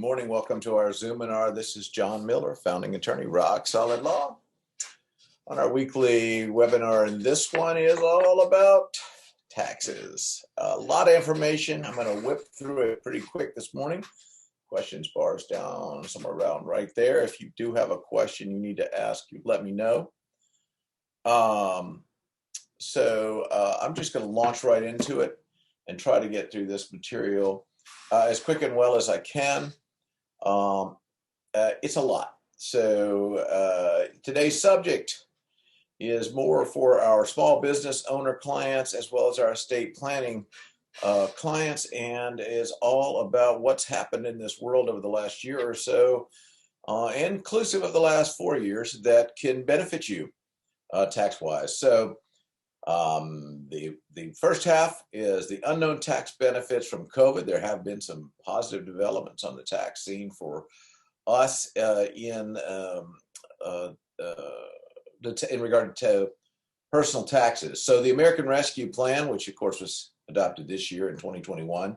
morning. Welcome to our Zoominar. This is John Miller, founding attorney, Rock Solid Law. On our weekly webinar, and this one is all about taxes. A lot of information. I'm going to whip through it pretty quick this morning. Questions bars down somewhere around right there. If you do have a question you need to ask, you let me know. I'm just going to launch right into it and try to get through this material as quick and well as I can. It's a lot. So today's subject is more for our small business owner clients as well as our estate planning clients, and is all about what's happened in this world over the last year or so, inclusive of the last 4 years, that can benefit you tax-wise. So the first half is the unknown tax benefits from COVID. There have been some positive developments on the tax scene for us in regard to personal taxes. So the American Rescue Plan, which of course was adopted this year in 2021,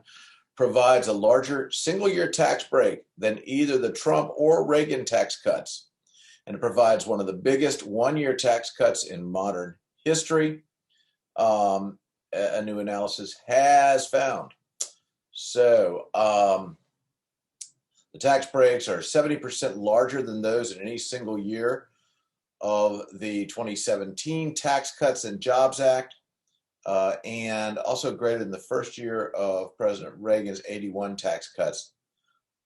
provides a larger single-year tax break than either the Trump or Reagan tax cuts. And it provides one of the biggest one-year tax cuts in modern history. A new analysis has found. So the tax breaks are 70% larger than those in any single year of the 2017 Tax Cuts and Jobs Act, and also greater than the first year of President Reagan's 81 tax cuts,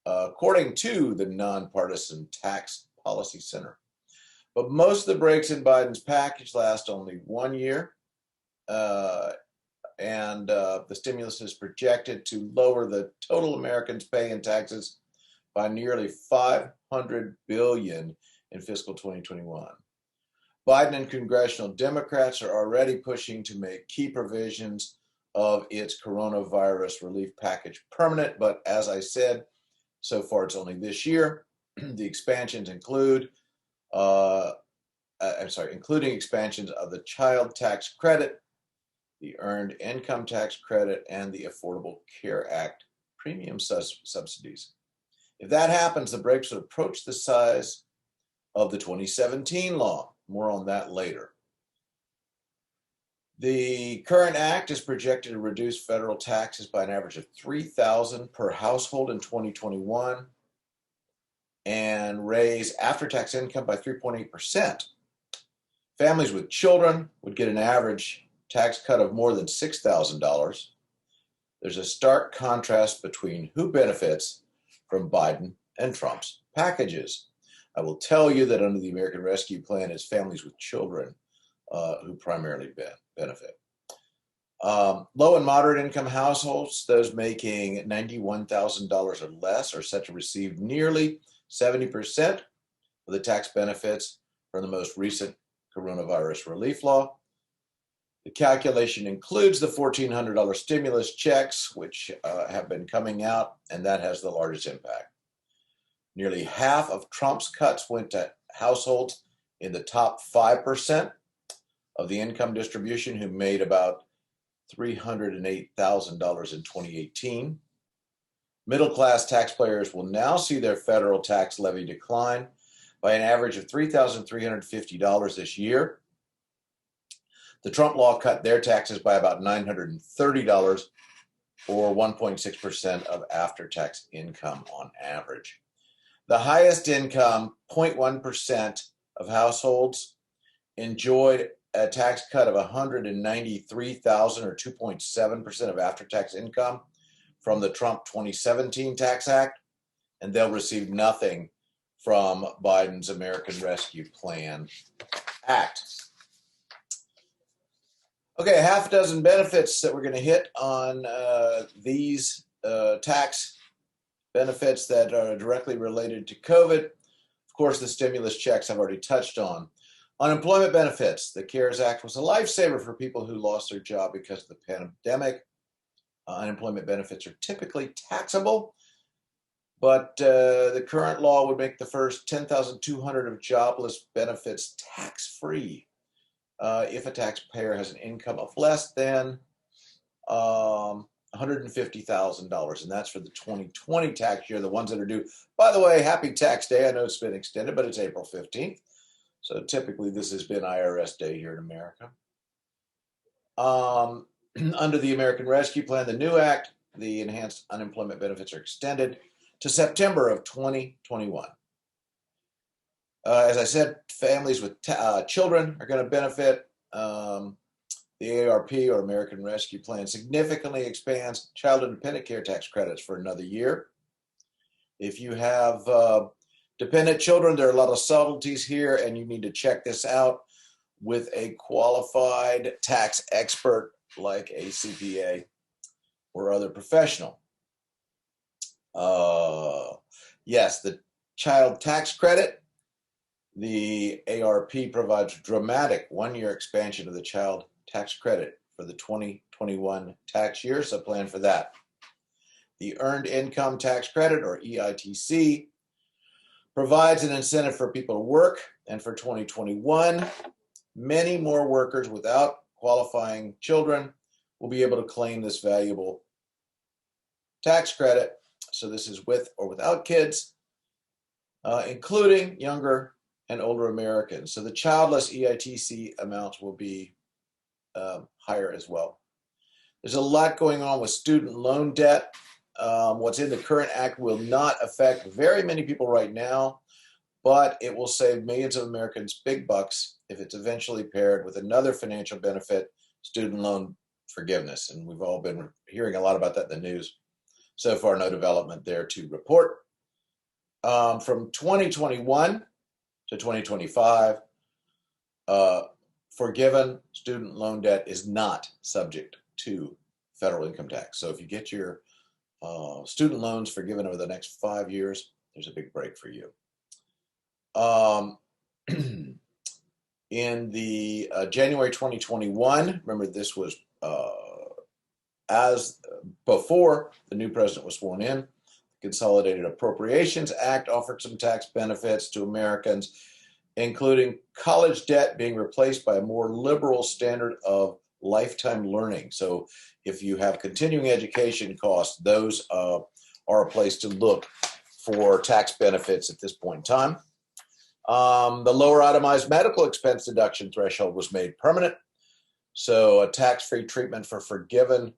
according to the Nonpartisan Tax Policy Center. But most of the breaks in Biden's package last only 1 year. The stimulus is projected to lower the total Americans pay in taxes by nearly $500 billion in fiscal 2021. Biden and congressional Democrats are already pushing to make key provisions of its coronavirus relief package permanent, but as I said, so far it's only this year. The expansions include including expansions of the child tax credit, the Earned Income Tax Credit, and the Affordable Care Act premium subsidies. If that happens, the breaks would approach the size of the 2017 law. More on that later. The current act is projected to reduce federal taxes by an average of $3,000 per household in 2021 and raise after-tax income by 3.8%. Families with children would get an average tax cut of more than $6,000. There's a stark contrast between who benefits from Biden and Trump's packages. I will tell you that under the American Rescue Plan, it's families with children who primarily benefit. Low and moderate income households, those making $91,000 or less, are set to receive nearly 70% of the tax benefits from the most recent coronavirus relief law. The calculation includes the $1,400 stimulus checks, which have been coming out, and that has the largest impact. Nearly half of Trump's cuts went to households in the top 5% of the income distribution, who made about $308,000 in 2018. Middle-class taxpayers will now see their federal tax levy decline by an average of $3,350 this year. The Trump law cut their taxes by about $930, or 1.6% of after-tax income on average. The highest income, 0.1% of households, enjoyed a tax cut of $193,000, or 2.7% of after-tax income from the Trump 2017 Tax Act, and they'll receive nothing from Biden's American Rescue Plan Act. Okay, a half dozen benefits that we're going to hit on these tax benefits that are directly related to COVID. Of course, the stimulus checks I've already touched on. Unemployment benefits. The CARES Act was a lifesaver for people who lost their job because of the pandemic. Unemployment benefits are typically taxable, but the current law would make the first $10,200 of jobless benefits tax-free if a taxpayer has an income of less than $150,000, and that's for the 2020 tax year, the ones that are due. By the way, happy tax day. I know it's been extended, but it's April 15th. So typically this has been IRS day here in America. Under the American Rescue Plan, the new act, the enhanced unemployment benefits are extended to September of 2021. As I said, families with children are going to benefit. The ARP, or American Rescue Plan, significantly expands child independent care tax credits for another year. If you have dependent children, there are a lot of subtleties here, and you need to check this out with a qualified tax expert like a CPA or other professional. Yes, the child tax credit, the ARP provides dramatic one-year expansion of the child tax credit for the 2021 tax year, so plan for that. The Earned Income Tax Credit, or EITC, provides an incentive for people to work, and for 2021, many more workers without qualifying children will be able to claim this valuable tax credit. So this is with or without kids, including younger and older Americans. So the childless EITC amounts will be higher as well. There's a lot going on with student loan debt. What's in the current act will not affect very many people right now, but it will save millions of Americans big bucks if it's eventually paired with another financial benefit, student loan forgiveness. And we've all been hearing a lot about that in the news. So far, no development there to report. From 2021 to 2025, forgiven student loan debt is not subject to federal income tax. So if you get your student loans forgiven over the next 5 years, there's a big break for you. In the January 2021, remember this was as before the new president was sworn in, the Consolidated Appropriations Act offered some tax benefits to Americans, including college debt being replaced by a more liberal standard of lifetime learning. So if you have continuing education costs, those are a place to look for tax benefits at this point in time. The lower itemized medical expense deduction threshold was made permanent. So a tax-free treatment for forgiven,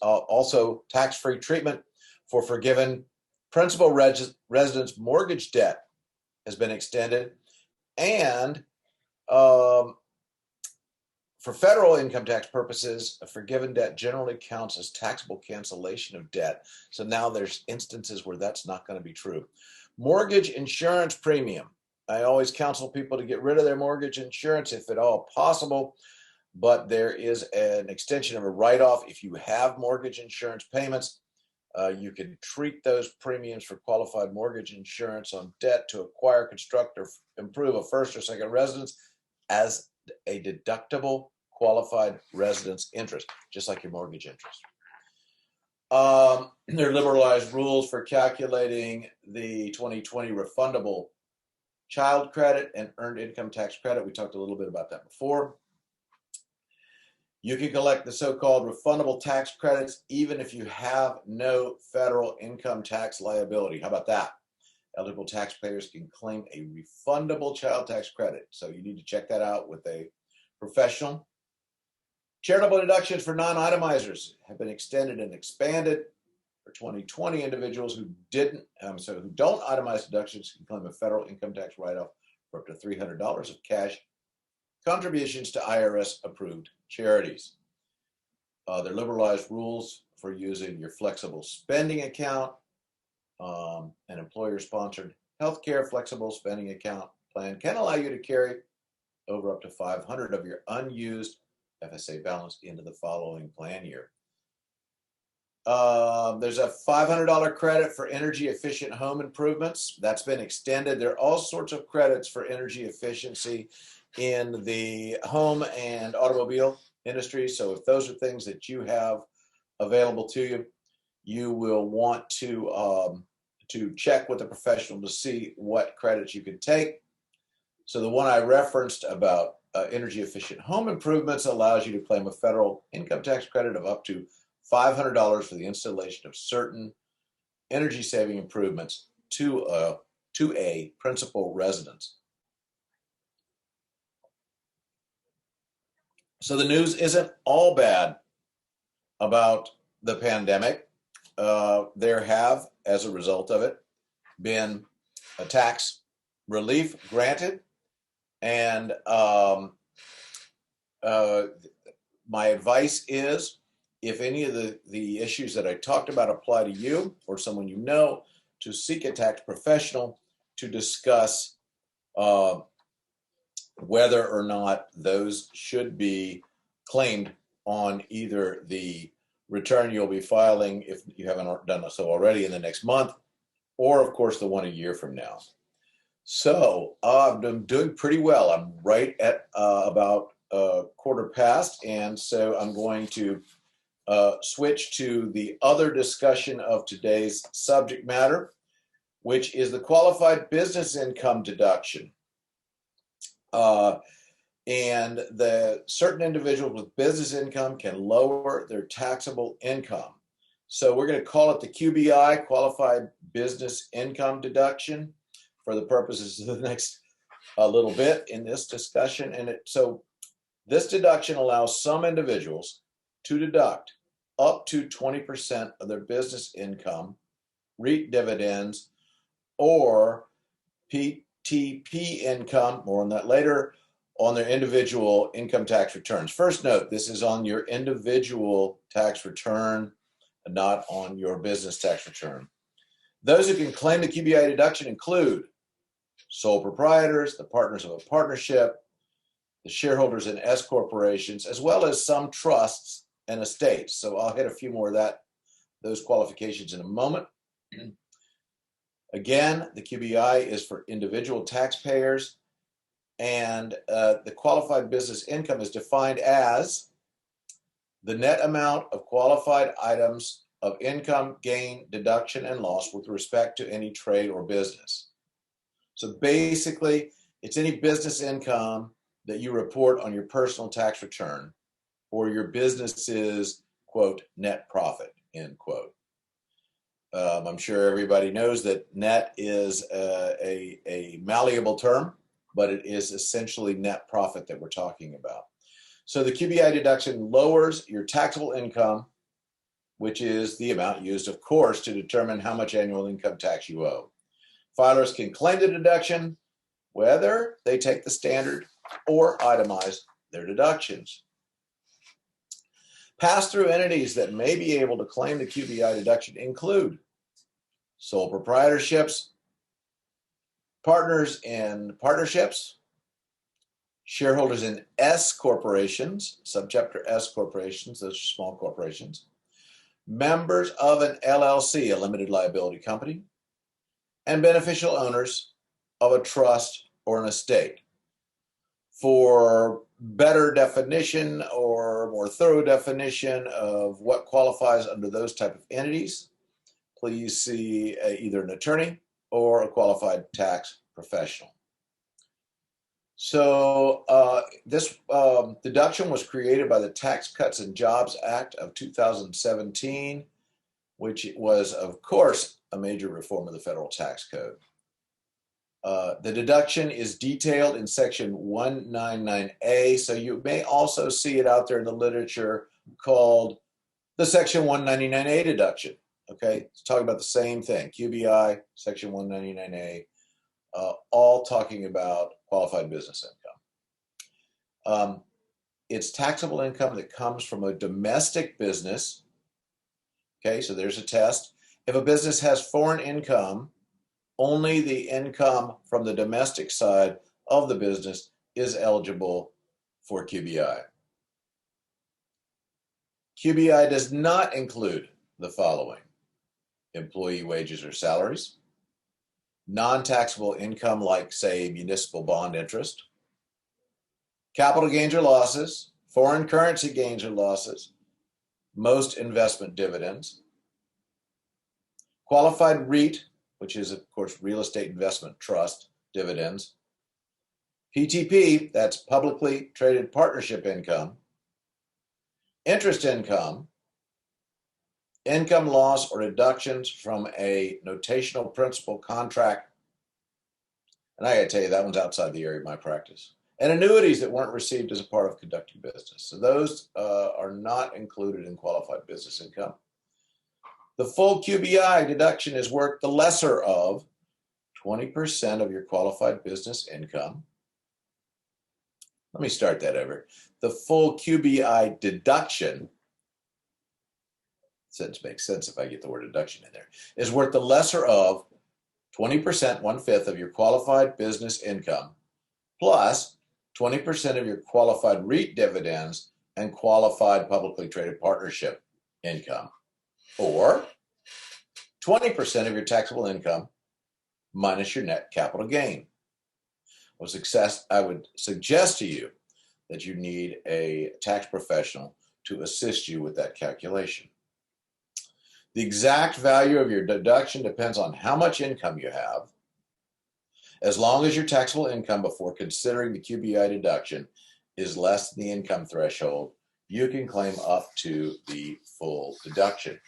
also tax-free treatment for forgiven principal residence mortgage debt has been extended. And for federal income tax purposes, a forgiven debt generally counts as taxable cancellation of debt. So now there's instances where that's not going to be true. Mortgage insurance premium. I always counsel people to get rid of their mortgage insurance if at all possible, but there is an extension of a write-off. If you have mortgage insurance payments, you can treat those premiums for qualified mortgage insurance on debt to acquire, construct, or improve a first or second residence as a deductible qualified residence interest, just like your mortgage interest. There are liberalized rules for calculating the 2020 refundable child credit and earned income tax credit. We talked a little bit about that before. You can collect the so-called refundable tax credits even if you have no federal income tax liability. How about that? Eligible taxpayers can claim a refundable child tax credit. So you need to check that out with a professional. Charitable deductions for non-itemizers have been extended and expanded. For 2020, individuals who who don't itemize deductions can claim a federal income tax write-off for up to $300 of cash contributions to IRS-approved charities. There are liberalized rules for using your flexible spending account. An employer-sponsored healthcare flexible spending account plan can allow you to carry over up to $500 of your unused FSA balance into the following plan year. There's a $500 credit for energy efficient home improvements. That's been extended. There are all sorts of credits for energy efficiency in the home and automobile industry. So if those are things that you have available to you, you will want to check with a professional to see what credits you can take. So the one I referenced about energy efficient home improvements allows you to claim a federal income tax credit of up to $500 for the installation of certain energy-saving improvements to a principal residence. So the news isn't all bad about the pandemic. There have, as a result of it, been a tax relief granted, and my advice is, if any of the issues that I talked about apply to you or someone you know, to seek a tax professional to discuss whether or not those should be claimed on either the return you'll be filing, if you haven't done so already, in the next month, or of course the one a year from now. So I'm doing pretty well. I'm right at about quarter past, and so I'm going to switch to the other discussion of today's subject matter, which is the qualified business income deduction. And the certain individuals with business income can lower their taxable income. So we're going to call it the QBI, Qualified Business Income Deduction, for the purposes of the next little bit in this discussion. And so this deduction allows some individuals to deduct up to 20% of their business income, REIT dividends, or PTP income, more on that later, on their individual income tax returns. First note, this is on your individual tax return, not on your business tax return. Those who can claim the QBI deduction include sole proprietors, the partners of a partnership, the shareholders in S corporations, as well as some trusts and estates. So I'll hit a few more of those qualifications in a moment. Again, the QBI is for individual taxpayers, and the qualified business income is defined as the net amount of qualified items of income, gain, deduction, and loss with respect to any trade or business. So basically, it's any business income that you report on your personal tax return, or your business's, quote, net profit, end quote. I'm sure everybody knows that net is a malleable term, but it is essentially net profit that we're talking about. So the QBI deduction lowers your taxable income, which is the amount used, of course, to determine how much annual income tax you owe. Filers can claim the deduction whether they take the standard or itemize their deductions. Pass-through entities that may be able to claim the QBI deduction include sole proprietorships, partners in partnerships, shareholders in S corporations, subchapter S corporations, those are small corporations, members of an LLC, a limited liability company, and beneficial owners of a trust or an estate. For better definition or more thorough definition of what qualifies under those type of entities, please see either an attorney or a qualified tax professional. So this deduction was created by the Tax Cuts and Jobs Act of 2017, which was, of course, a major reform of the federal tax code. The deduction is detailed in section 199A, so you may also see it out there in the literature called the section 199A deduction. Okay, it's talking about the same thing, QBI, section 199A, all talking about qualified business income. It's taxable income that comes from a domestic business. Okay, so there's a test. If a business has foreign income, only the income from the domestic side of the business is eligible for QBI. QBI does not include the following: employee wages or salaries, non-taxable income like, say, municipal bond interest, capital gains or losses, foreign currency gains or losses, most investment dividends, qualified REIT, which is, of course, real estate investment trust dividends, PTP, that's publicly traded partnership income, interest income, income loss or deductions from a notational principal contract. And I got to tell you, that one's outside the area of my practice. And annuities that weren't received as a part of conducting business. So those are not included in qualified business income. The full QBI deduction is worth the lesser of 20% of your qualified business income. Let me start that over. The full QBI deduction, sentence makes sense if I get the word deduction in there, is worth the lesser of 20%, 1/5 of your qualified business income, plus 20% of your qualified REIT dividends and qualified publicly traded partnership income, or 20% of your taxable income minus your net capital gain. I would suggest to you that you need a tax professional to assist you with that calculation. The exact value of your deduction depends on how much income you have. As long as your taxable income before considering the QBI deduction is less than the income threshold, you can claim up to the full deduction.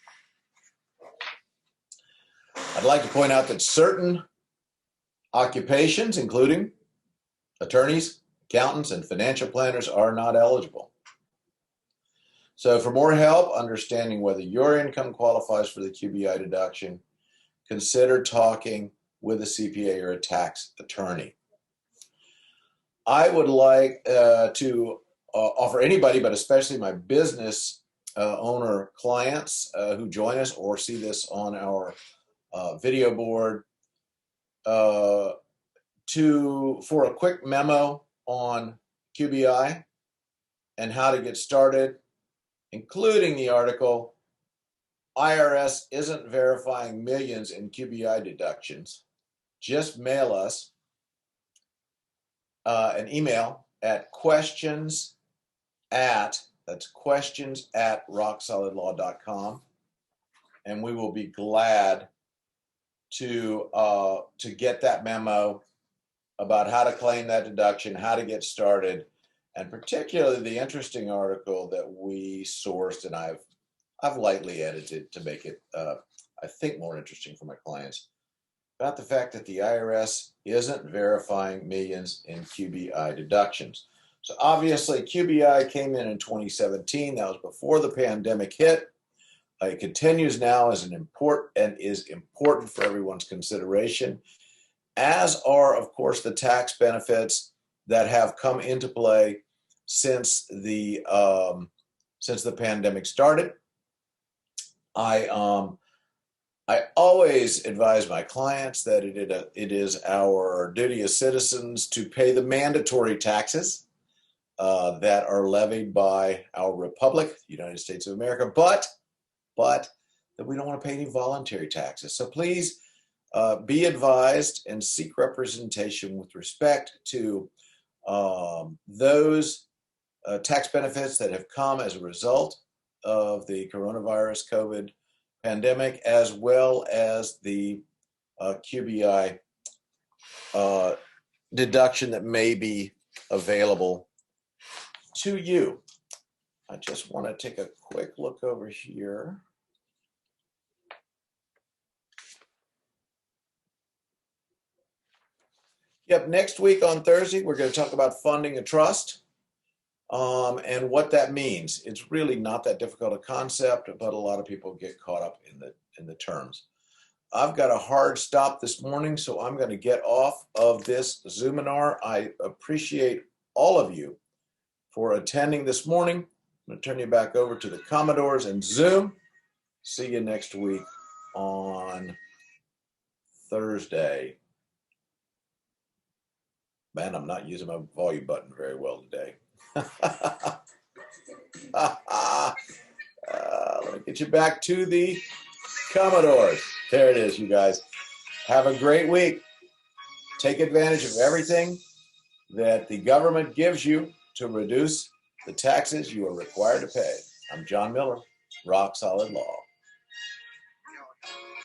I'd like to point out that certain occupations, including attorneys, accountants, and financial planners, are not eligible. So for more help understanding whether your income qualifies for the QBI deduction, consider talking with a CPA or a tax attorney. I would like to offer anybody, but especially my business owner clients who join us or see this on our video board, for a quick memo on QBI and how to get started, including the article, IRS isn't verifying millions in QBI deductions. Just mail us an email at questions@rocksolidlaw.com, and we will be glad to get that memo about how to claim that deduction, how to get started, and particularly the interesting article that we sourced and I've lightly edited to make it, I think, more interesting for my clients, about the fact that the IRS isn't verifying millions in QBI deductions. So obviously QBI came in 2017. That was before the pandemic hit. It continues now as is important for everyone's consideration, as are, of course, the tax benefits that have come into play since the pandemic started. I always advise my clients that it is our duty as citizens to pay the mandatory taxes that are levied by our republic, the United States of America, but that we don't want to pay any voluntary taxes. So please be advised and seek representation with respect to those tax benefits that have come as a result of the coronavirus COVID pandemic, as well as the QBI deduction that may be available to you. I just want to take a quick look over here. Yep, next week on Thursday, we're going to talk about funding a trust and what that means. It's really not that difficult a concept, but a lot of people get caught up in the terms. I've got a hard stop this morning, so I'm going to get off of this Zoominar. I appreciate all of you for attending this morning. I'm going to turn you back over to the Commodores and Zoom. See you next week on Thursday. Man, I'm not using my volume button very well today. Let me get you back to the Commodores. There it is, you guys. Have a great week. Take advantage of everything that the government gives you to reduce the taxes you are required to pay. I'm John Miller, Rock Solid Law.